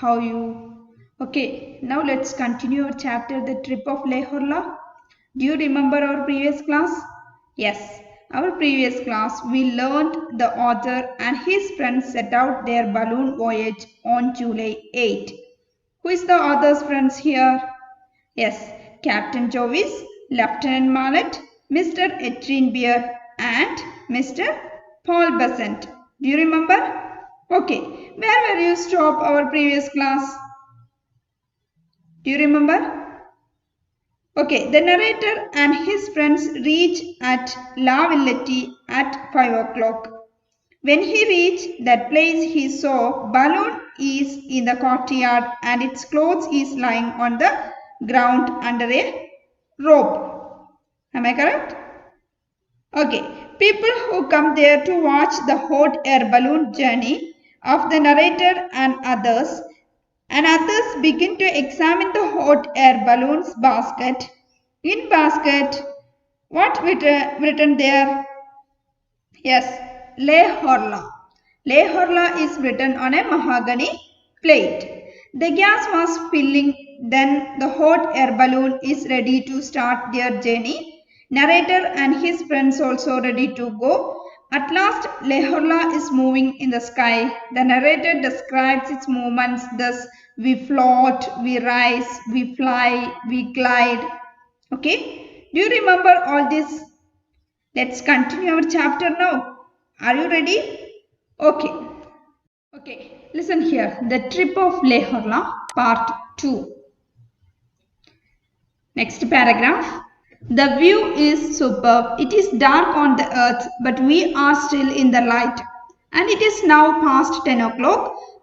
how you? Okay, now let's continue our chapter, The Trip of Le Horla. Do you remember our previous class? Yes, our previous class we learned the author and his friends set out their balloon voyage on July 8. Who is the author's friends here? Yes, Captain Jovis, Lieutenant Mallet, Mr. Etrin Beer and Mr. Paul Besant. Do you remember? Okay, where were you stop our previous class? Do you remember? Okay, the narrator and his friends reach at La Villette at 5 o'clock. When he reached that place, he saw balloon is in the courtyard and its clothes is lying on the ground under a rope. Am I correct? Okay, people who come there to watch the hot air balloon journey of the narrator and others begin to examine the hot air balloon's basket. In basket, what written there? Yes, Le Horla. Le Horla is written on a mahogany plate. The gas was filling, then the hot air balloon is ready to start their journey. Narrator and his friends also ready to go. At last, Le Horla is moving in the sky. The narrator describes its movements thus: we float, we rise, we fly, we glide. Okay, do you remember all this? Let's continue our chapter now. Are you ready? Okay. Okay, listen here. The Trip of Le Horla, Part 2. Next paragraph. The view is superb. It is dark on the earth, but we are still in the light. And it is now past 10 o'clock.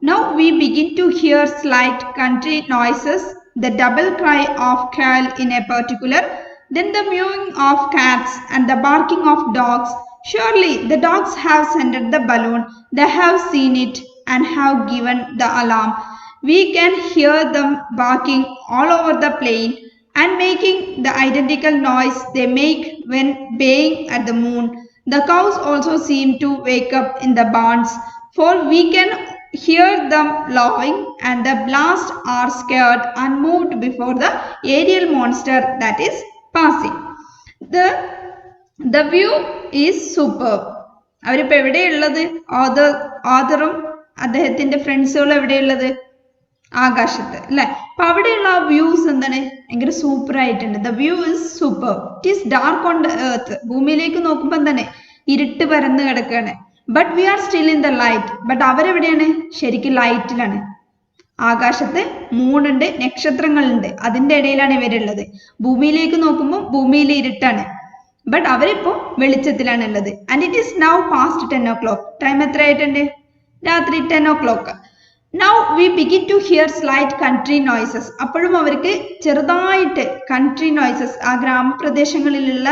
Now we begin to hear slight country noises, the double cry of Carl in a particular, then the mewing of cats and the barking of dogs. Surely the dogs have scented the balloon. They have seen it and have given the alarm. We can hear them barking all over the plain and making the identical noise they make when baying at the moon. The cows also seem to wake up in the barns, for we can hear them lowing, and the blasts are scared and moved before the aerial monster that is passing. The view is superb. അവരിപ്പോൾ എവിടെയുള്ളത്? ഓതറും അദ്ദേഹത്തിന്റെ ഫ്രണ്ട്സുകളും എവിടെയുള്ളത്? ആകാശത്ത് അല്ലെ. അപ്പൊ അവിടെയുള്ള ആ views എന്താണ്? ഭയങ്കര super ആയിട്ടുണ്ട്. The view is super. It is dark on the earth. ഭൂമിയിലേക്ക് നോക്കുമ്പോൾ എന്താണ്? ഇരുട്ട് പരന്ന് കിടക്കുകയാണ്. But we are still in the light. But അവരെവിടെയാണ്? ശരിക്കും ലൈറ്റിലാണ്. ആകാശത്ത് മൂണുണ്ട്, നക്ഷത്രങ്ങളുണ്ട്, അതിന്റെ ഇടയിലാണ് ഇവരുള്ളത്. ഭൂമിയിലേക്ക് നോക്കുമ്പോൾ ഭൂമിയിൽ ഇരുട്ടാണ്. ബട്ട് അവരിപ്പോ വെളിച്ചത്തിലാണ് ഉള്ളത്. And it is now past 10 o'clock. Time എത്ര ആയിട്ടുണ്ട്? രാത്രി 10 o'clock. Now we begin to hear slight country noises. അപ്പോഴും അവർക്ക് ചെറുതായിട്ട് കൺട്രി നോയ്സസ്, ആ ഗ്രാമപ്രദേശങ്ങളിലുള്ള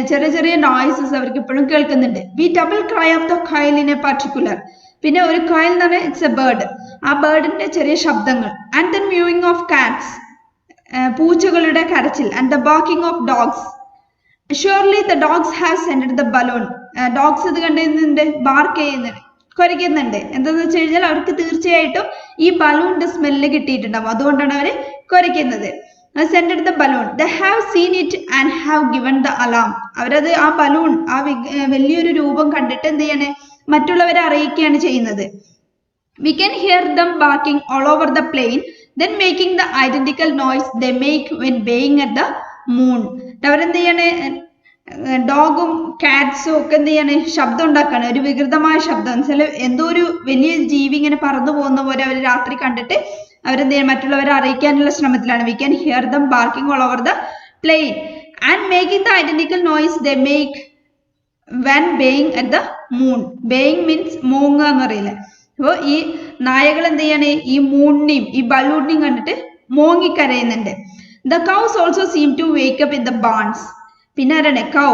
ചെറിയ ചെറിയ നോയ്സസ് അവർക്ക് ഇപ്പോഴും കേൾക്കുന്നുണ്ട്. We double cry of the kyle in a particular. പിന്നെ ഒരു കൈൽ എന്ന് പറഞ്ഞാൽ ഇറ്റ്സ് എ ബേർഡ്. ആ ബേർഡിന്റെ ചെറിയ ശബ്ദങ്ങൾ. And then mewing of cats, പൂച്ചകളുടെ കരച്ചിൽ. And the barking of dogs. Surely the dogs have scented the balloon. Dogs ഇത് കണ്ടിരുന്നുണ്ട്, ബാർക്ക് ചെയ്യുന്നുണ്ട്, കുരയ്ക്കുന്നുണ്ട്. എന്താന്ന് വെച്ച് കഴിഞ്ഞാൽ അവർക്ക് തീർച്ചയായിട്ടും ഈ ബലൂണിന്റെ സ്മെല്ല് കിട്ടിയിട്ടുണ്ടാവും. അതുകൊണ്ടാണ് അവര് കുരയ്ക്കുന്നത്. Scented the balloon. They have seen it and have given the alarm. അവരത് ആ ബലൂൺ, ആ വലിയൊരു രൂപം കണ്ടിട്ട് എന്ത് ചെയ്യണേ? മറ്റുള്ളവരെ അറിയിക്കുകയാണ് ചെയ്യുന്നത്. V can hear dum barking all over the plain, then making the identical noise they make when ബേയിങ് at the moon. അവരെന്ത് ചെയ്യണേ? ഡോഗും കാറ്റ്സും ഒക്കെ എന്ത് ചെയ്യാണ്? ശബ്ദം ഉണ്ടാക്കാണ്, ഒരു വികൃതമായ ശബ്ദം. എന്നുവെച്ചാൽ എന്തോ ഒരു വലിയ ജീവി ഇങ്ങനെ പറന്നു പോകുന്ന പോലെ അവർ രാത്രി കണ്ടിട്ട് അവരെന്ത് ചെയ്യാൻ? മറ്റുള്ളവരെ അറിയിക്കാനുള്ള ശ്രമത്തിലാണ്. V can hear dum barking all over the plain and making the identical noise they make when ബേയിങ് at the moon. ബേയിങ് means മൂങ്ങ എന്ന് പറയില്ലേ. അപ്പോൾ ഈ നായകൾ എന്ത് ചെയ്യാണ്? ഈ മൂണിനെയും ഈ ബലൂണിനെയും കണ്ടിട്ട് മോങ്ങിക്കരയുന്നുണ്ട്. The cows also seem to wake up in the barns. പിന്നെ ആരാണ്? കൗ.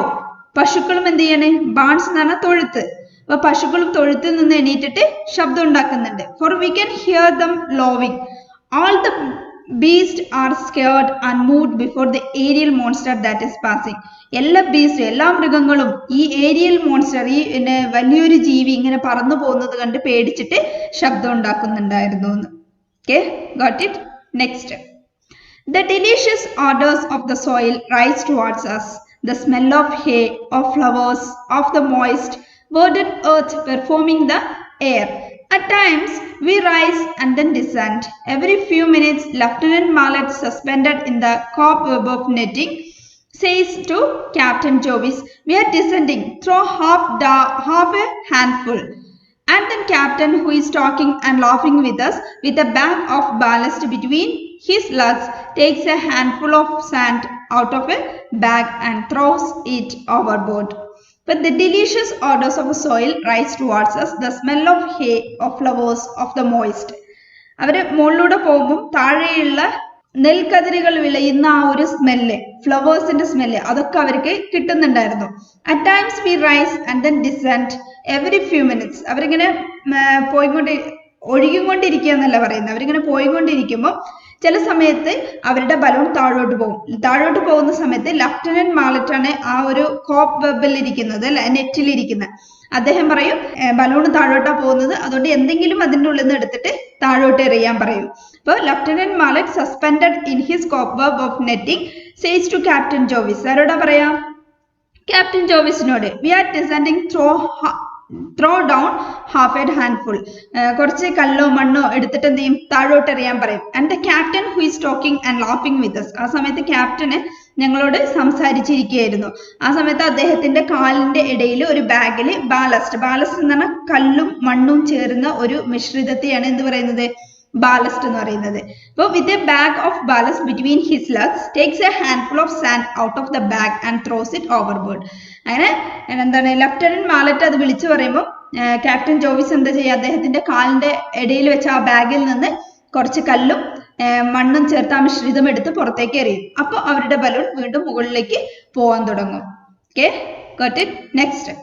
പശുക്കളും എന്ത് ചെയ്യാണ്? ബാൺസ് എന്ന് പറഞ്ഞാൽ തൊഴുത്ത്. അപ്പൊ പശുക്കളും തൊഴുത്തിൽ നിന്ന് എണീറ്റിട്ട് ശബ്ദം ഉണ്ടാക്കുന്നുണ്ട്. For we can hear them lowing. All the beast are scared and moved before the aerial monster that is passing. എല്ലാ ബീസ്റ്റും, എല്ലാ മൃഗങ്ങളും ഈ ഏരിയൽ മോൺസ്റ്റർ, ഈ വലിയൊരു ജീവി ഇങ്ങനെ പറന്നു പോകുന്നത് കണ്ട് പേടിച്ചിട്ട് ശബ്ദം ഉണ്ടാക്കുന്നുണ്ടായിരുന്നു എന്ന്. Okay, got it? Next. The delicious odors of the soil rise towards us. The smell of hay, of flowers, of the moist, verdant earth performing the air. At times, we rise and then descend. Every few minutes, Lieutenant Mallet, suspended in the cobweb of netting, says to Captain Jovis, "We are descending. Throw half a handful." And then Captain, who is talking and laughing with us, with a bag of ballast between his legs, takes a handful of sand out of a bag and throws it overboard. But the delicious odors of soil rise towards us, the smell of hay, of flowers, of the moist. അവര് മുകളിലൂടെ പോകുമ്പോൾ താഴെയുള്ള നെൽക്കതിരുകൾ വിളയുന്ന ആ ഒരു smell, ഫ്ലവേഴ്സിന്റെ smell, അതൊക്കെ അവർക്ക് കിട്ടുന്നുണ്ടായിരുന്നു. At times we rise and then descend every few minutes. അവരിങ്ങനെ ഒഴുകിക്കൊണ്ടിരിക്കുക എന്നല്ല പറയുന്നത്, അവരിങ്ങനെ പോയിക്കൊണ്ടിരിക്കുമ്പോൾ ചില സമയത്ത് അവരുടെ ബലൂൺ താഴോട്ട് പോകും. താഴോട്ട് പോകുന്ന സമയത്ത് ലഫ്റ്റനന്റ് മാലറ്റാണ് ആ ഒരു കോപ്പ് വെബിൽ ഇരിക്കുന്നത്, അല്ലെ, നെറ്റിലിരിക്കുന്നത്. അദ്ദേഹം പറയും ബലൂൺ താഴോട്ടാ പോകുന്നത്, അതുകൊണ്ട് എന്തെങ്കിലും അതിൻ്റെ ഉള്ളിൽ നിന്ന് എടുത്തിട്ട് താഴോട്ട് എറിയാൻ പറയും. അപ്പോൾ lieutenant Mallet suspended in his cobweb of netting says to captain Jovis. ആരോടാ പറയാ? ക്യാപ്റ്റൻ ജോവിസിനോട്. We are descending throw down half a handful. കുറച്ച് കല്ലോ മണ്ണോ എടുത്തിട്ട് എന്ത് ചെയ്യും? താഴോട്ട് എറിയാൻ പറയും. And the captain who is talking and laughing with us. ആ സമയത്ത് ക്യാപ്റ്റന് ഞങ്ങളോട് സംസാരിച്ചിരിക്കുകയായിരുന്നു. ആ സമയത്ത് അദ്ദേഹത്തിന്റെ കാലിന്റെ ഇടയിൽ ഒരു ബാഗിൽ ബാലസ്റ്റ് എന്ന് പറഞ്ഞാൽ കല്ലും മണ്ണും ചേർന്ന ഒരു മിശ്രിതത്തെയാണ് എന്ത് പറയുന്നത്? ബാലസ്റ്റ് എന്ന് പറയുന്നത്. അപ്പോൾ with a bag of ballast between his legs takes A handful of sand out of the bag and throws it overboard. അങ്ങനെ എന്താണ് ലഫ്റ്റനന്റ് മാലറ്റ് അത് വിളിച്ചു പറയുമ്പോൾ ക്യാപ്റ്റൻ ജോവിസ് എന്താ ചെയ്യുക? അദ്ദേഹത്തിന്റെ കാലിന്റെ ഇടയിൽ വെച്ച ആ ബാഗിൽ നിന്ന് കുറച്ച് കല്ലും മണ്ണും ചേർത്ത് ആ മിശ്രിതം എടുത്ത് പുറത്തേക്ക് എറിയും. അപ്പോൾ അവരുടെ ബലൂൺ വീണ്ടും മുകളിലേക്ക് പോകാൻ തുടങ്ങും. Okay, got it? Next.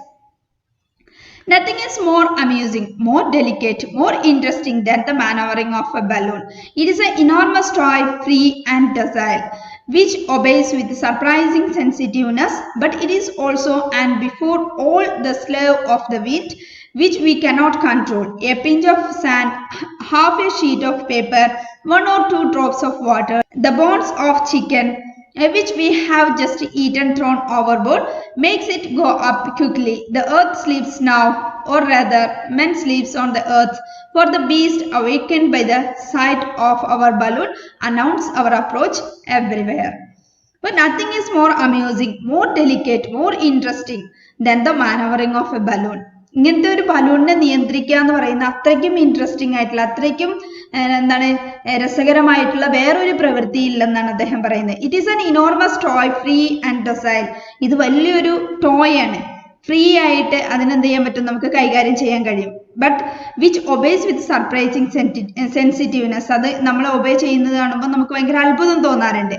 Nothing is more amusing, more delicate, more interesting than the maneuvering of a balloon. It is an enormous toy, free and docile, which obeys with surprising sensitiveness, but it is also and before all the slave of the wind, which we cannot control. A pinch of sand, half a sheet of paper, 1 or 2 drops of water, the bones of chicken, which we have just eaten, thrown overboard, makes it go up quickly. The earth sleeps now, or rather men sleeps on the earth, for the beast, awakened by the sight of our balloon, announce our approach everywhere. But nothing is more amusing, more delicate, more interesting than the maneuvering of a balloon. ഇങ്ങനത്തെ ഒരു ബലൂണിനെ നിയന്ത്രിക്കുക എന്ന് പറയുന്ന അത്രയ്ക്കും interesting ആയിട്ടുള്ള, അത്രയ്ക്കും എന്താണ് രസകരമായിട്ടുള്ള വേറൊരു പ്രവൃത്തി ഇല്ലെന്നാണ് അദ്ദേഹം പറയുന്നത്. It is an enormous toy, free and docile. ഇത് വലിയൊരു ടോയ് ആണ്. ഫ്രീ ആയിട്ട് അതിനെന്ത് ചെയ്യാൻ പറ്റും? നമുക്ക് കൈകാര്യം ചെയ്യാൻ കഴിയും. But which obeys with surprising sensitiveness. അത് നമ്മൾ ഒബേ ചെയ്യുന്നത് കാണുമ്പോൾ നമുക്ക് ഭയങ്കര അത്ഭുതം തോന്നാറുണ്ട്.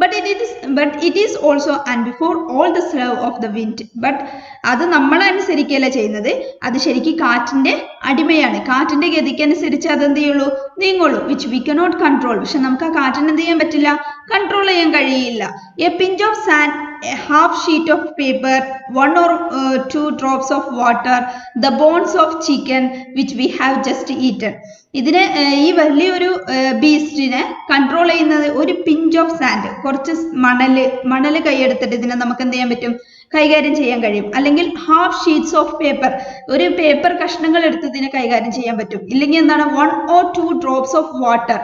But it is also and before all the slave of the wind. But അത് നമ്മൾ അനുസരിക്കല്ല ചെയ്യുന്നത്, അത് ശരിക്കും കാറ്റിന്റെ അടിമയാണ്. കാറ്റിന്റെ ഗതിക്ക് അനുസരിച്ച് അത് എന്ത് ചെയ്യുള്ളൂ? നീങ്ങുള്ളൂ. Which we cannot control. പക്ഷെ നമുക്ക് ആ കാറ്റിന് എന്ത് ചെയ്യാൻ പറ്റില്ല? കൺട്രോൾ ചെയ്യാൻ കഴിയില്ല. A pinch of sand, a half sheet of paper, 1 or 2 drops of water, the bones of chicken which we have just eaten. ഇതിനെ ഈ വലിയൊരു ബീസ്റ്റിനെ കൺട്രോൾ ചെയ്യുന്നത് ഒരു പിഞ്ച് ഓഫ് സാൻഡ്, കുറച്ച് മണല് കൈയെടുത്തിട്ട് ഇതിനെ നമുക്ക് എന്ത് ചെയ്യാൻ പറ്റും? കൈകാര്യം ചെയ്യാൻ കഴിയും. അല്ലെങ്കിൽ ഹാഫ് ഷീറ്റ്സ് ഓഫ് പേപ്പർ, ഒരു പേപ്പർ കഷ്ണങ്ങൾ എടുത്ത് ഇതിനെ കൈകാര്യം ചെയ്യാൻ പറ്റും. ഇല്ലെങ്കിൽ എന്താണ് 1 or 2 drops of water,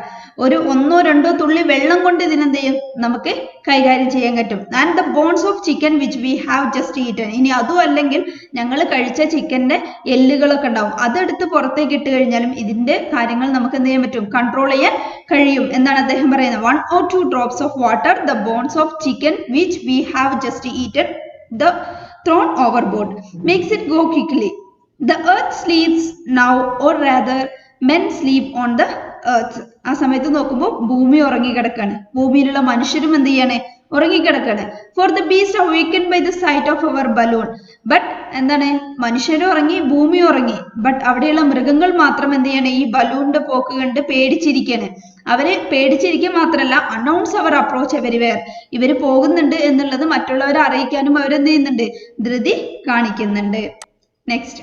ഒരു 1 or 2 തുള്ളി വെള്ളം കൊണ്ട് ഇതിനെന്ത് ചെയ്യും? നമുക്ക് കൈകാര്യം ചെയ്യാൻ പറ്റും. And the bones of chicken which we have just eaten. ഇനി അതും അല്ലെങ്കിൽ ഞങ്ങൾ കഴിച്ച ചിക്കന്റെ എല്ലുകളൊക്കെ ഉണ്ടാവും, അതെടുത്ത് പുറത്തേക്ക് ഇട്ട് കഴിഞ്ഞാലും ഇതിന്റെ കാര്യങ്ങൾ നമുക്ക് എന്ത് ചെയ്യാൻ പറ്റും? കൺട്രോൾ ചെയ്യാൻ കഴിയും എന്നാണ് അദ്ദേഹം പറയുന്നത്. 1 or 2 drops of water, the bones of chicken which we have just eaten, the thrown overboard, makes it go quickly. The earth sleeps now, or rather men sleep on the earth. ആ സമയത്ത് നോക്കുമ്പോൾ ഭൂമി ഉറങ്ങിക്കിടക്കാണ്, ഭൂമിയിലുള്ള മനുഷ്യരും എന്ത് ചെയ്യാണ്? ഉറങ്ങിക്കിടക്കാണ്. For the beast awakened by the sight of our balloon. But എന്താണ്? മനുഷ്യരും ഉറങ്ങി, ഭൂമി ഉറങ്ങി. ബട്ട് അവിടെയുള്ള മൃഗങ്ങൾ മാത്രം എന്ത് ചെയ്യാണ്? ഈ ബലൂണിന്റെ പോക്ക് കണ്ട് പേടിച്ചിരിക്കാണ്. അവര് പേടിച്ചിരിക്കുക മാത്രമല്ല, അനൗൺസ് അവർ അപ്രോച്ച് എവരിവെയർ. ഇവര് പോകുന്നുണ്ട് എന്നുള്ളത് മറ്റുള്ളവരെ അറിയിക്കാനും അവരെന്ത് ചെയ്യുന്നുണ്ട്? ധൃതി കാണിക്കുന്നുണ്ട്. Next.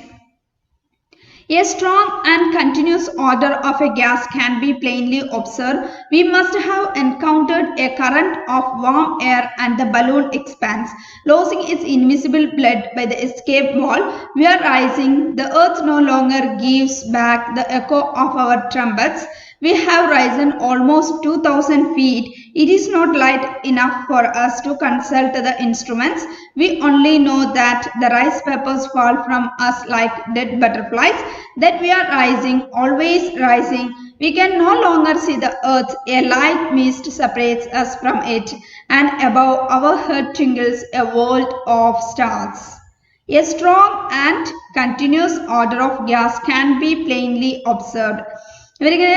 A strong and continuous odor of a gas can be plainly observed. We must have encountered a current of warm air and the balloon expands, losing its invisible blood by the escape valve. We are rising. The earth no longer gives back the echo of our trumpets. We have risen almost 2,000 feet. It is not light enough for us to consult the instruments. We only know that the rice papers fall from us like dead butterflies, that we are rising, always rising. We can no longer see the earth. A light mist separates us from it, and above our head twinkles a world of stars. A strong and continuous odor of gas can be plainly observed. ഇവരിങ്ങനെ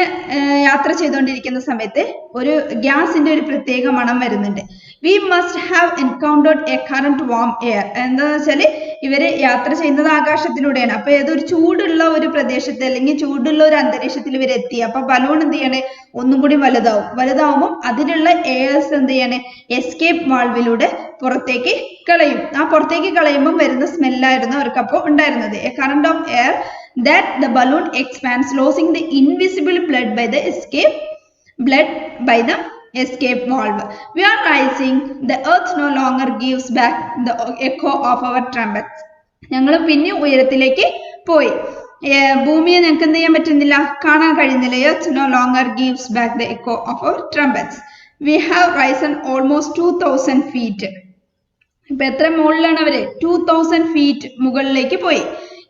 യാത്ര ചെയ്തുകൊണ്ടിരിക്കുന്ന സമയത്ത് ഒരു ഗ്യാസിന്റെ ഒരു പ്രത്യേക മണം വരുന്നുണ്ട്. We must have encountered A current warm air. എന്താന്ന് വെച്ചാല് ഇവര് യാത്ര ചെയ്യുന്നത് ആകാശത്തിലൂടെയാണ്. അപ്പൊ ഏതൊരു ചൂടുള്ള ഒരു പ്രദേശത്ത് അല്ലെങ്കിൽ ചൂടുള്ള ഒരു അന്തരീക്ഷത്തിൽ ഇവർ എത്തി. അപ്പൊ ബലൂൺ എന്ത് ചെയ്യണേ, ഒന്നും കൂടി വലുതാവുമ്പോൾ അതിലുള്ള എയർസ് എന്ത് ചെയ്യണേ, എസ്കേപ്പ് വാൾവിലൂടെ പുറത്തേക്ക് കളയും. ആ പുറത്തേക്ക് കളയുമ്പോൾ വരുന്ന സ്മെല്ലായിരുന്നു അവർക്ക് അപ്പോൾ ഉണ്ടായിരുന്നത്. A current of air that the balloon expands, losing the invisible blood by the escape valve. We are rising. The earth no longer gives back the echo of our trumpets. ഞങ്ങൾ പിന്നെ ഉയരത്തിലേക്ക് പോയി. ഭൂമിയെ ഞങ്ങൾക്ക് എന്ത് ചെയ്യാൻ പറ്റുന്നില്ല, കാണാൻ കഴിയുന്നില്ല. earth no longer gives back the echo of our trumpets. We have risen almost 2,000 feet. ഇപ്പൊ എത്ര മുകളിലാണ് അവര്? 2,000 feet മുകളിലേക്ക് പോയി.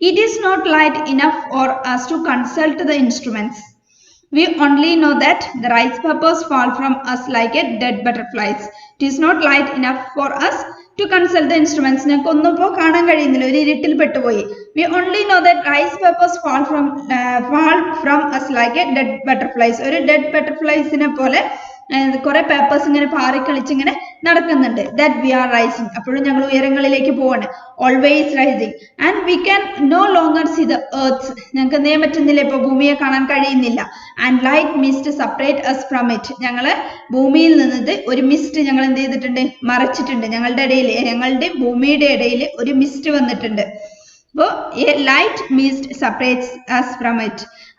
It is not light enough for us to consult the instruments. We only know that the rice papers fall from us like a dead butterflies. It is not light enough for us to consult the instruments. ഞങ്ങൾക്ക് ഒന്നും ഇപ്പോൾ കാണാൻ കഴിയുന്നില്ല, ഒരു ഇരുട്ടിൽ പെട്ടുപോയി. We only know that rice papers fall from us like a dead butterflies. ഒരു dead butterfliesനെ പോലെ കുറെ പേപ്പേഴ്സ് ഇങ്ങനെ പാറിക്കളിച്ചിങ്ങനെ നടക്കുന്നുണ്ട്. That we are rising. അപ്പോഴും ഞങ്ങൾ ഉയരങ്ങളിലേക്ക് പോവാണ്. Always rising. And we can no longer see the earth. ഞങ്ങൾക്ക് എന്ത് ചെയ്യാൻ പറ്റുന്നില്ല, ഇപ്പൊ ഭൂമിയെ കാണാൻ കഴിയുന്നില്ല. And light mist separate us from it. ഞങ്ങള് ഭൂമിയിൽ നിന്നത് ഒരു മിസ്റ്റ് ഞങ്ങൾ എന്ത് ചെയ്തിട്ടുണ്ട്, മറച്ചിട്ടുണ്ട്. ഞങ്ങളുടെ ഭൂമിയുടെ ഇടയിൽ ഒരു മിസ്റ്റ് വന്നിട്ടുണ്ട്. അപ്പോൾ a light mist separates us from it,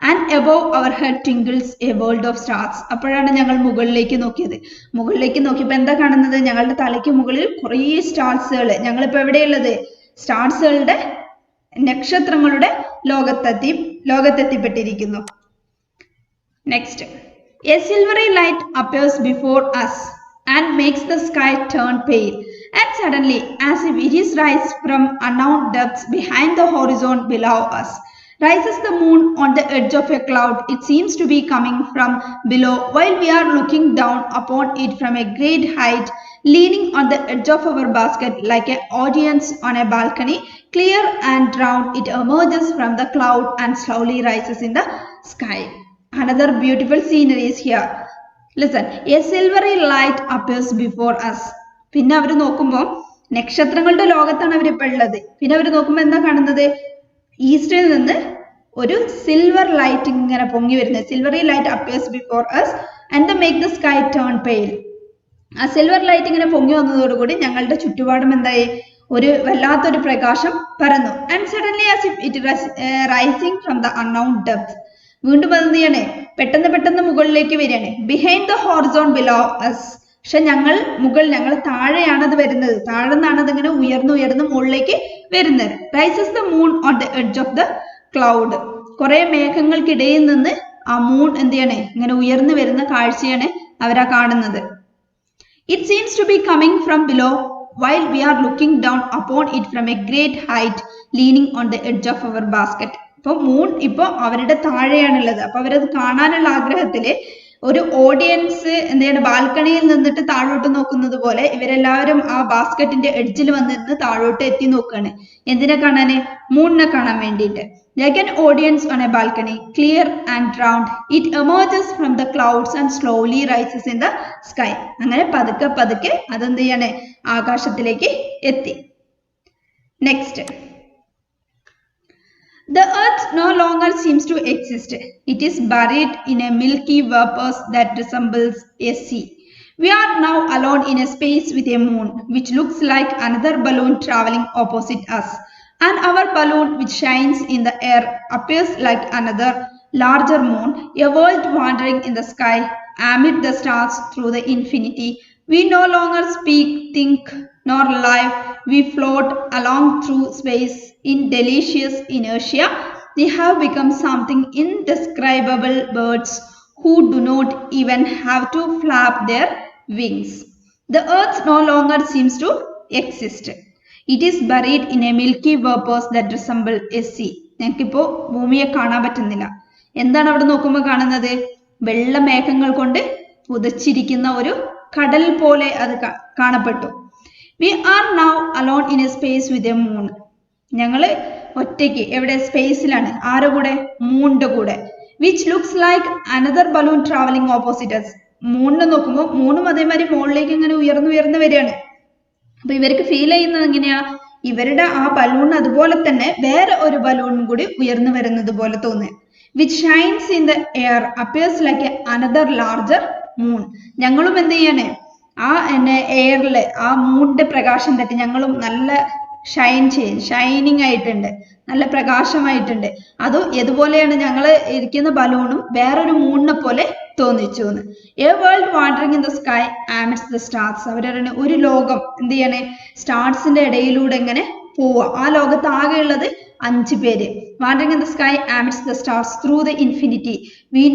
and above our head twinkles a world of stars. അപ്പോഴാണ് ഞങ്ങൾ മുകളിലേക്ക് നോക്കിയത്. മുകളിലേക്ക് നോക്കിയപ്പോൾ എന്താ കാണുന്നത്? ഞങ്ങളുടെ തലയ്ക്ക് മുകളിൽ കുറേ സ്റ്റാർസുകൾ. ഞങ്ങളിപ്പോൾ എവിടെയുള്ളത്? സ്റ്റാർസുകളുടെ, നക്ഷത്രങ്ങളുടെ ലോകത്തെത്തിപ്പെട്ടിരിക്കുന്നു. Next, a silvery light appears before us and makes the sky turn pale. And suddenly, as if it is rise from unknown depths behind the horizon below us, rises the moon on the edge of a cloud. It seems to be coming from below, while we are looking down upon it from a great height, leaning on the edge of our basket like an audience on a balcony. Clear and round, it emerges from the cloud and slowly rises in the sky. Another beautiful scenery is here. Listen, a silvery light appears before us. പിന്നെ അവർ നോക്കുമ്പോൾ നക്ഷത്രങ്ങളുടെ ലോകത്താണ് അവരിപ്പോൾ ഉള്ളത്. പിന്നെ അവർ നോക്കുമ്പോൾ എന്താ കാണുന്നത്? ഈസ്റ്റിൽ നിന്ന് ഒരു സിൽവർ ലൈറ്റ് ഇങ്ങനെ പൊങ്ങി വരുന്നത്. Silvery light appears before us and make the sky turn pale. ആ സിൽവർ ലൈറ്റ് ഇങ്ങനെ പൊങ്ങി വന്നതോടുകൂടി ഞങ്ങളുടെ ചുറ്റുപാടും എന്തായി? ഒരു വല്ലാത്തൊരു പ്രകാശം പരന്നു. And suddenly as if it rising from the unknown depth. വീണ്ടും എന്ത് ചെയ്യണേ? പെട്ടെന്ന് മുകളിലേക്ക് വരികയാണ്. Behind the horizon below us. പക്ഷെ ഞങ്ങൾ താഴെയാണത് വരുന്നത്. താഴെന്നാണ് അതിങ്ങനെ ഉയർന്ന് മുകളിലേക്ക് വരുന്നത്. Rises the moon on the edge of the cloud. കുറെ മേഘങ്ങൾക്കിടയിൽ നിന്ന് ആ മൂൺ എന്ത് ചെയ്യണേ? ഇങ്ങനെ ഉയർന്നു വരുന്ന കാഴ്ചയാണ് അവരാ കാണുന്നത്. It seems to be coming from below while we are looking down upon it from a great height, leaning on the edge of our basket. ഇപ്പോൾ മൂൺ ഇപ്പോൾ അവരുടെ താഴെയാണുള്ളത്. അപ്പൊ അവരത് കാണാനുള്ള ആഗ്രഹത്തില് ഒരു ഓഡിയൻസ് എന്താണ് ബാൽക്കണിയിൽ നിന്നിട്ട് താഴോട്ട് നോക്കുന്നത് പോലെ ഇവരെല്ലാവരും ആ ബാസ്ക്കറ്റിന്റെ എഡ്ജിൽ വന്നിരുന്ന് താഴോട്ട് എത്തി നോക്കുകയാണ്. എന്തിനെ കാണാന്? മൂണിനെ കാണാൻ വേണ്ടിയിട്ട്. Like an audience on a balcony, clear and round, it emerges from the clouds and slowly rises in the sky. അങ്ങനെ പതുക്കെ അതെന്ത് ചെയ്യണേ? ആകാശത്തിലേക്ക് എത്തി. Next. The earth no longer seems to exist. It is buried in a milky vapor that resembles a sea. We are now alone in a space with a moon, which looks like another balloon traveling opposite us. And our balloon, which shines in the air, appears like another larger moon, a world wandering in the sky amid the stars through the infinity. We no longer speak, think, nor live. We float along through space in delicious inertia. We have become something indescribable, birds who do not even have to flap their wings. The earth no longer seems to exist. It is buried in a milky vapours that resemble a sea. ഞങ്ങൾക്കിപ്പോ ഭൂമിയെ കാണാൻ പറ്റുന്നില്ല. എന്താണ് അവിടെ നോക്കുമ്പോൾ കാണുന്നത്? വെള്ള മേഘങ്ങൾ കൊണ്ട് പുതച്ചിരിക്കുന്ന ഒരു കടൽ പോലെ അത് കാണപ്പെട്ടു. We are now alone in a space with a moon. ഞങ്ങള് ഒറ്റയ്ക്ക് എവിടെ? സ്പേസിലാണ്. ആരുടെ കൂടെ? മൂണിന്റെ കൂടെ. Which looks like another balloon travelling opposite us. മൂണിനെ നോക്കുമ്പോൾ മൂണും അതേമാതിരി മുകളിലേക്ക് ഇങ്ങനെ ഉയർന്നു വരികയാണ്. അപ്പൊ ഇവർക്ക് ഫീൽ ചെയ്യുന്നത് എങ്ങനെയാ? ഇവരുടെ ആ ബലൂൺ അതുപോലെ തന്നെ വേറെ ഒരു ബലൂണും കൂടി ഉയർന്നു വരുന്നത് പോലെ തോന്നുക. Which shines in the air appears like another larger moon. ഞങ്ങളും എന്ത് ചെയ്യാണ്? ആ എയറില് ആ മൂണിന്റെ പ്രകാശം തട്ടി ഞങ്ങളും നല്ല ഷൈനിങ് ആയിട്ടുണ്ട്, നല്ല പ്രകാശമായിട്ടുണ്ട്. അത് ഏതുപോലെയാണ്? ഞങ്ങൾ ഇരിക്കുന്ന ബലൂണും വേറൊരു മൂണിനെ പോലെ തോന്നിച്ചു എന്ന്. A world wandering in the sky amidst the stars. അവരുടെ ഒരു ലോകം എന്ത് ചെയ്യണേ? സ്റ്റാർസിന്റെ ഇടയിലൂടെ ഇങ്ങനെ പോവുക. ആ ലോകത്ത് ആകെയുള്ളത് 5 പേര്. Wandering in the sky amidst the stars through the infinity. We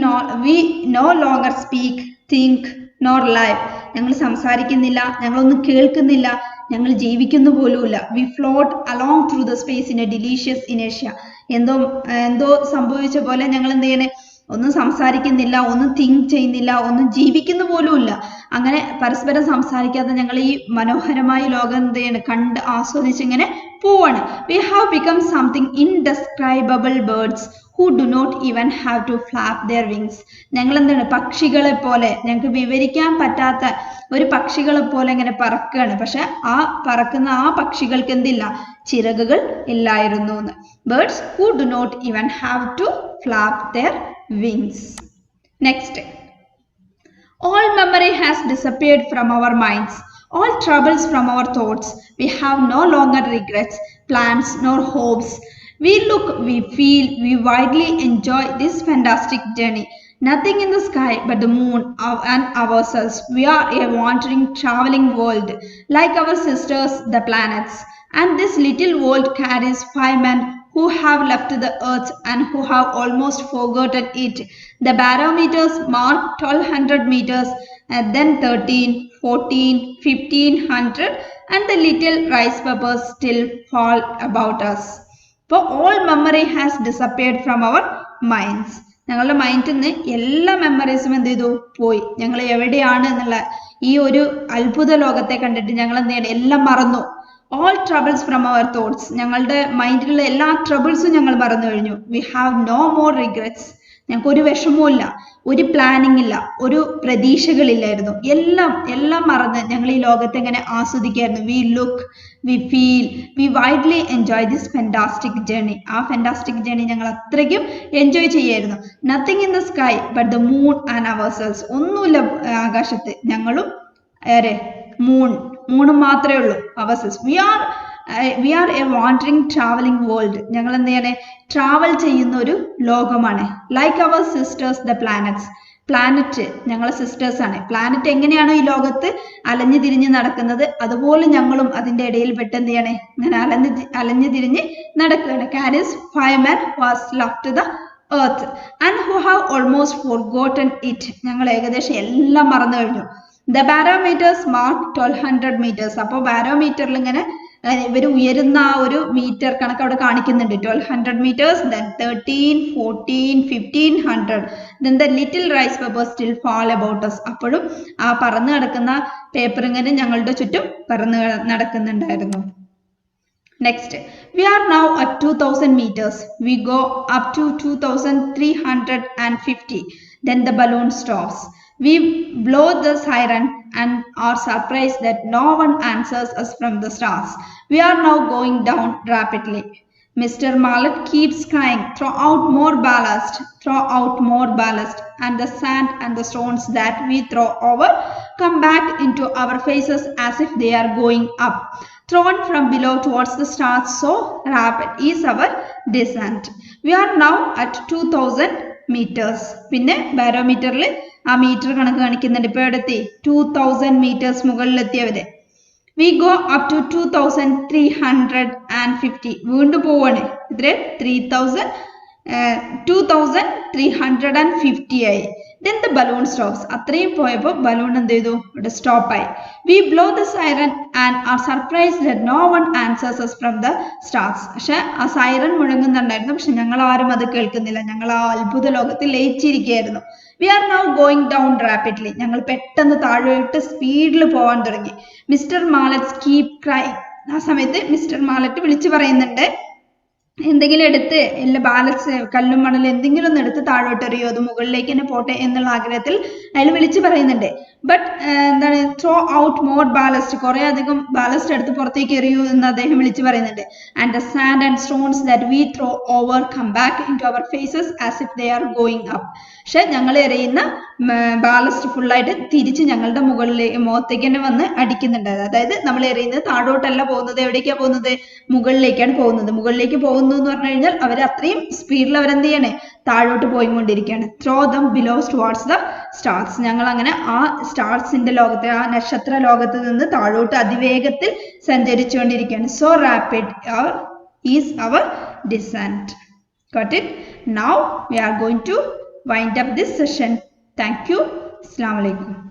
no longer speak, think, nor live. ഞങ്ങൾ സംസാരിക്കുന്നില്ല, ഞങ്ങളൊന്നും കേൾക്കുന്നില്ല, ഞങ്ങൾ ജീവിക്കുന്നു പോലുമില്ല. We float along through the space in a delicious ഇനേഷ്യ. എന്തോ സംഭവിച്ച പോലെ ഞങ്ങൾ എന്ത് ചെയ്യണേ? ഒന്നും സംസാരിക്കുന്നില്ല, ഒന്നും തിങ്ക് ചെയ്യുന്നില്ല, ഒന്നും ജീവിക്കുന്നു പോലുമില്ല. അങ്ങനെ പരസ്പരം സംസാരിക്കാതെ ഞങ്ങൾ ഈ മനോഹരമായ ലോകം എന്ത് ചെയ്യണം? കണ്ട് ആസ്വദിച്ച് ഇങ്ങനെ പോവാണ്. We have become something indescribable birds who do not even have to flap their wings. ഞങ്ങൾ എന്താണ്? പക്ഷികളെ പോലെ, ഞങ്ങൾക്ക് വിവരിക്കാൻ പറ്റാത്ത ഒരു പക്ഷികളെ പോലെ ഇങ്ങനെ പറക്കുകയാണ്. പക്ഷെ ആ പറക്കുന്ന ആ പക്ഷികൾക്ക് എന്തില്ല? ചിറകുകൾ ഇല്ലായിരുന്നു എന്ന്. Birds who do not even have to flap their wings. Next, all memory has disappeared from our minds, all troubles from our thoughts. We have no longer regrets, plans, nor hopes. We look, we feel, we widely enjoy this fantastic journey. Nothing in the sky but the moon and ourselves. We are a wandering, traveling world, like our sisters, the planets. And this little world carries 5 men who have left the earth and who have almost forgotten it. The barometers mark 1200 meters, and then 13, 14, 1500, and the little rice peppers still fall about us. For all memory has disappeared from our minds. ഞങ്ങളുടെ മൈൻഡിൽ നിന്ന് എല്ലാ മെമ്മറീസും എന്ത് ചെയ്തു? പോയി. ഞങ്ങൾ എവിടെയാണ് എന്നുള്ള ഈ ഒരു അത്ഭുത ലോകത്തെ കണ്ടിട്ട് ഞങ്ങൾ എന്ത് ചെയ്യണം? എല്ലാം മറന്നു. All troubles from our thoughts. ഞങ്ങളുടെ മൈൻഡിലുള്ള എല്ലാ ട്രബിൾസും ഞങ്ങൾ മറന്നു കഴിഞ്ഞു. We have no more regrets. ഞങ്ങൾക്ക് ഒരു വിഷമവും ഇല്ല, ഒരു പ്ലാനിങ് ഇല്ല, ഒരു പ്രതീക്ഷകളില്ലായിരുന്നു. എല്ലാം മറന്ന് ഞങ്ങൾ ഈ ലോകത്തെ എങ്ങനെ ആസ്വദിക്കായിരുന്നു. We look, we feel, we widely enjoy this fantastic journey. ആ ഫെന്റാസ്റ്റിക് ജേർണി ഞങ്ങൾ അത്രയ്ക്കും എൻജോയ് ചെയ്യായിരുന്നു. Nothing in the sky but the moon and ourselves. ഒന്നുമില്ല ആകാശത്ത്, ഞങ്ങളും മൂണും മാത്രമേ ഉള്ളൂ. Ourselves. We are a wandering travelling world. ഞങ്ങൾ എന്ത് ചെയ്യണേ? ട്രാവൽ ചെയ്യുന്ന ഒരു ലോകമാണ്. Like our sisters the planets. Planet ഞങ്ങളെ സിസ്റ്റേഴ്സ് ആണ്. പ്ലാനറ്റ് എങ്ങനെയാണോ ഈ ലോകത്ത് അലഞ്ഞു തിരിഞ്ഞ് നടക്കുന്നത്, അതുപോലെ ഞങ്ങളും അതിന്റെ ഇടയിൽ പെട്ട് എന്ത് ചെയ്യണേ? ഇങ്ങനെ അലഞ്ഞു തിരിഞ്ഞ് നടക്കുകയാണ്. CHARIS 5 men was left to the earth and who have almost forgotten it. ഞങ്ങൾ ഏകദേശം എല്ലാം മറന്നു കഴിഞ്ഞു. The barometers mark 1200 meters. അപ്പോൾ ബാരോമീറ്ററിൽ ഇങ്ങനെ ഇവർ ഉയരുന്ന ആ ഒരു മീറ്റർ കണക്ക് അവിടെ കാണിക്കുന്നുണ്ട്. 1200 meters, then 13, 14, 1500, then the little rice peppers still fall about us. അപ്പോഴും ആ പറന്ന് നടക്കുന്ന പേപ്പർ ഇങ്ങനെ ഞങ്ങളുടെ ചുറ്റും പറന്ന് നടക്കുന്നുണ്ടായിരുന്നു. Next, we are now at 2000 meters. We go up to 2350. Then the balloon stops. We blow the siren and are surprised that no one answers us from the stars. We are now going down rapidly. Mr. Mallet keeps crying, throw out more ballast, throw out more ballast, and the sand and the stones that we throw over come back into our faces as if they are going up, thrown from below towards the stars, so rapid is our descent. We are now at 2000 meters. പിന്നെ ബാരോമീറ്ററിൽ ആ metre കണക്ക് കാണിക്കുന്നുണ്ട്. ഇപ്പോൾ എവിടെത്തി? 2000 meters മുകളിലെത്തിയവരെ. We go up to 2350. വീണ്ടും പോവാണ്. ഇത്ര 2350 ആയി. Then the balloon stops. അത്രയും പോയപ്പോൾ ബലൂൺ എന്ത് ചെയ്തു? ഇവിടെ സ്റ്റോപ്പ് ആയി. We blow the siren and are surprised that no one answers us from the stars. പക്ഷെ ആ സൈറൻ മുഴങ്ങുന്നുണ്ടായിരുന്നു, പക്ഷെ ഞങ്ങൾ ആരും അത് കേൾക്കുന്നില്ല. ഞങ്ങൾ ആ അത്ഭുത ലോകത്തിൽ ലയിച്ചിരിക്കുകയായിരുന്നു. We are now going down rapidly. ഞങ്ങൾ പെട്ടെന്ന് താഴോട്ട് സ്പീഡിൽ പോകാൻ തുടങ്ങി. Mister mallet keep crying. ആ സമയത്ത് മിസ്റ്റർ മാലറ്റ് വിളിച്ചു പറയുന്നുണ്ട്, എന്തെങ്കിലും എടുത്ത് എല്ലാ ബാലൻസ് കല്ലും മണലും എന്തെങ്കിലും ഒന്ന് എടുത്ത് താഴോട്ട് എറിയോ, അത് മുകളിലേക്ക് തന്നെ പോട്ടെ എന്നുള്ള ആഗ്രഹത്തിൽ അയാൾ വിളിച്ചു പറയുന്നുണ്ട്. ബട്ട് എന്താണ്, ത്രോ ഔട്ട് മോർ ബാലസ്റ്റ്, കുറെ അധികം ബാലസ്റ്റ് എടുത്ത് പുറത്തേക്ക് എറിയൂ എന്ന് അദ്ദേഹം വിളിച്ചു പറയുന്നുണ്ട്. And the sand and stones that we throw over come back in to our faces as if they are going up. പക്ഷെ ഞങ്ങൾ എറിയുന്ന ബാലസ്റ്റ് ഫുള്ളായിട്ട് തിരിച്ച് ഞങ്ങളുടെ മുകളിലേക്ക് മുഖത്തേക്ക് തന്നെ വന്ന് അടിക്കുന്നുണ്ട്. അതായത് നമ്മൾ എറിയുന്നത് താഴോട്ടല്ല പോകുന്നത്, എവിടേക്കാണ് പോകുന്നത്? മുകളിലേക്കാണ് പോകുന്നത്. മുകളിലേക്ക് പോകുന്നു എന്ന് പറഞ്ഞു കഴിഞ്ഞാൽ അവർ അത്രയും സ്പീഡിൽ അവരെന്ത് ചെയ്യണേ? താഴോട്ട് പോയിക്കൊണ്ടിരിക്കുകയാണ്. Through them billows towards the stars. ഞങ്ങൾ അങ്ങനെ ആ സ്റ്റാർസിന്റെ ലോകത്തെ, ആ നക്ഷത്ര ലോകത്ത് നിന്ന് താഴോട്ട് അതിവേഗത്തിൽ സഞ്ചരിച്ചുകൊണ്ടിരിക്കുകയാണ്. So rapid is our descent. Got it? Now we are going to wind up this session. Thank you. Assalamu alaikum.